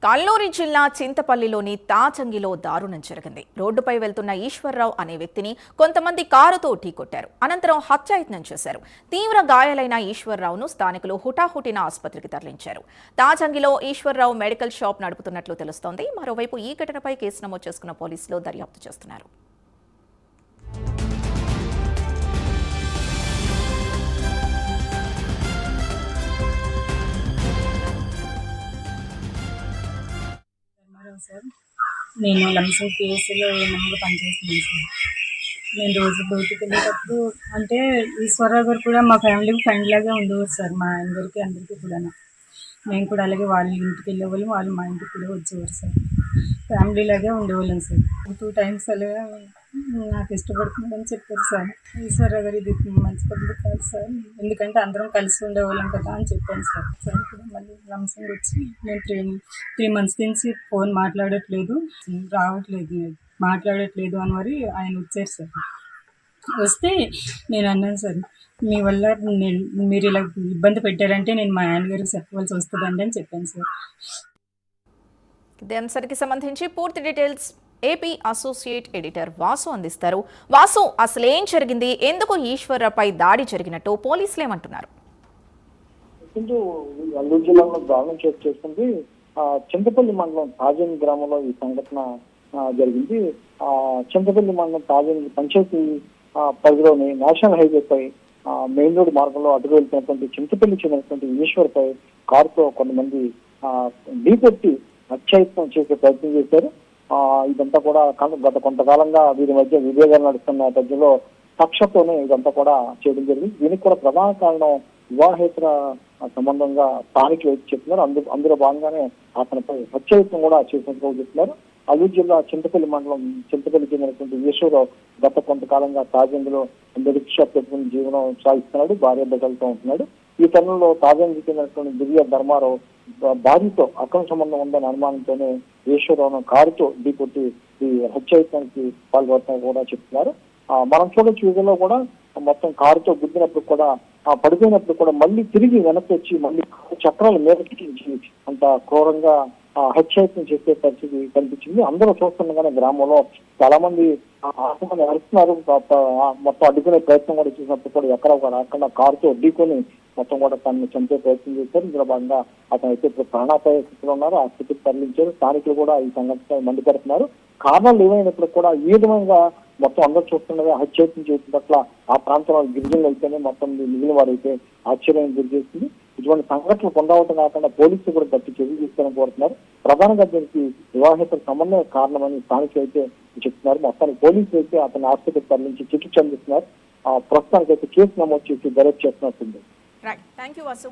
కల్లూరి జిల్లా చింతపల్లిలోని తాచంగిలో దారుణం జరిగింది. రోడ్డుపై వెళ్తున్న ఈశ్వర్రావు అనే వ్యక్తిని కొంతమంది కారుతో ఢీకొట్టారు. అనంతరం హత్యాయత్నం చేశారు. తీవ్ర గాయాలైన ఈశ్వర్రావును స్థానికులు హుటాహుటిన ఆసుపత్రికి తరలించారు. తాచంగిలో ఈశ్వర్రావు మెడికల్ షాప్ నడుపుతున్నట్లు తెలుస్తోంది. మరోవైపు ఈ ఘటనపై కేసు నమోదు చేసుకున్న పోలీసులు దర్యాప్తు చేస్తున్నారు. సార్ నేను లంసంగ్ పిఎస్సిలో ఏమన్నా పనిచేస్తున్నాను సార్. నేను రోజు బయటికి వెళ్ళేటప్పుడు అంటే ఈశ్వరరావు గారు కూడా మా ఫ్యామిలీకి ఫ్రెండ్ లాగా ఉండేవారు సార్. మా ఆయన గారికి అందరికీ కూడా మేము కూడా అలాగే వాళ్ళ ఇంటికి వెళ్ళేవాళ్ళం, వాళ్ళు మా ఇంటికి కూడా వచ్చేవారు సార్. ఫ్యామిలీ లాగే ఉండేవాళ్ళం సార్. 2 times అలాగా నాకు ఇష్టపడుతుందని చెప్పారు సార్. ఈశ్వరరావు గారు ఇది మంచి పద్ధతి కాదు సార్, ఎందుకంటే అందరం కలిసి ఉండేవాళ్ళం కదా అని చెప్పాను సార్. సార్ కూడా మళ్ళీ లంసంగ్ వచ్చి నేను 3 months నుంచి ఫోన్ మాట్లాడట్లేదు, మాట్లాడట్లేదు అని మరి ఆయన వచ్చారు సార్. వస్తే నేను అన్నాను సార్, మీ వల్ల మీరు ఇలా ఇబ్బంది పెట్టారంటే నేను మా ఆయన గారికి చెప్పవలసి వస్తుందండి అని చెప్పాను సార్. ఇదే అంశానికి సంబంధించి పూర్తి details AP associate editor Vasu అందిస్తారు. వాసు, అసలు ఏం జరిగింది? ఎందుకు ఈశ్వర్రావుపై దాడి జరిగినట్టు పోలీసులు ఏమంటున్నారు? అల్లూరు జిల్లాలో దారుణం చోటు చేసుకుంది. చింతపల్లి మండలం తాజంగి గ్రామంలో ఈ సంఘటన జరిగింది. చింతపల్లి మండలం తాజంగి పంచాయతీ పరిధిలోని నేషనల్ హైవేపై మెయిన్ రోడ్ మార్గంలో అడుగు వెళ్తున్నటువంటి చింతపల్లి చెందినటువంటి ఈశ్వర్పై కారుతో కొంతమంది ఢీకొట్టి హత్యాయత్నం చేసే ప్రయత్నం చేశారు. ఇదంతా కూడా గత కొంతకాలంగా వీరి మధ్య విభేదాలు నడుస్తున్న నేపథ్యంలో కక్షతోనే ఇదంతా కూడా చేయడం జరిగింది. దీనికి కూడా ప్రధాన కారణం వివాహేతర సంబంధంగా స్థానికులు చెప్తున్నారు. అందులో భాగంగానే అతనిపై హత్యాయత్నం కూడా చేసినట్టు చెప్తున్నారు. అల్లూరు జిల్లా చింతపల్లి మండలం చింతపల్లి చెందినటువంటి ఈశ్వరరావు గత కొంతకాలంగా తాజంగిలో మెడికల్ షాప్ పెట్టుకుని జీవనం సాగిస్తున్నాడు, భార్య బిడ్డలతో ఉంటున్నాడు. ఈ తరుణంలో తాజంగి చెందినటువంటి దివ్య ధర్మారావు భార్యతో అక్రమ సంబంధం ఉందని అనుమానంతోనే ఈశ్వరరావును కారుతో ఢీకొట్టి ఈ హత్యాయత్నానికి పాల్గొడతామని కూడా చెప్తున్నారు. మనం చూడొచ్చు వీడియోలో కూడా మొత్తం కారుతో గుద్దినప్పుడు కూడా పడిపోయినప్పుడు కూడా మళ్ళీ తిరిగి వెనక్కి వచ్చి మళ్ళీ చక్రాల మీదకి అంత క్రూరంగా హత్యాయత్నం చేసే పరిస్థితి కనిపించింది. అందరూ చూస్తుండగానే గ్రామంలో చాలా మంది అరుస్తున్నారు. మొత్తం అడ్డుకునే ప్రయత్నం కూడా చేసినప్పుడు కూడా ఎక్కడ కారుతో ఢీకొని మొత్తం కూడా తనని చంపే ప్రయత్నం చేశారు. ఇందులో భాగంగా అతను అయితే ఇప్పుడు ప్రాణాపాయ స్థితిలో ఉన్నారు, ఆ స్థితికి తరలించారు. స్థానికులు కూడా ఈ సంఘటన మండిపడుతున్నారు. కారణాలు ఏమైనప్పుడు కూడా ఈ విధంగా మొత్తం అందరూ చూస్తుండగా హత్యాయత్నం చేసిన పట్ల ఆ ప్రాంతంలో గిరిజనులు అయితేనే మొత్తం మిగిలిన వారు అయితే ఆశ్చర్యానికి గురి చేస్తుంది. ఇటువంటి సంఘటనలు పునరావృతం కాకుండా పోలీసులు కూడా గట్టి చర్యలు తీసుకోవాలని కోరుతున్నారు. ప్రధానంగా దీనికి వివాహేతర సంబంధం కారణమని స్థానికులు అయితే చెప్తున్నారు. మొత్తానికి పోలీసులు అయితే అతన్ని ఆసుపత్రికి తరలించి చికిత్స అందిస్తున్నారు. ప్రస్తుతానికి అయితే కేసు నమోదు చేసి దర్యాప్తు చేస్తున్నట్టుంది. Right, thank you Vasu.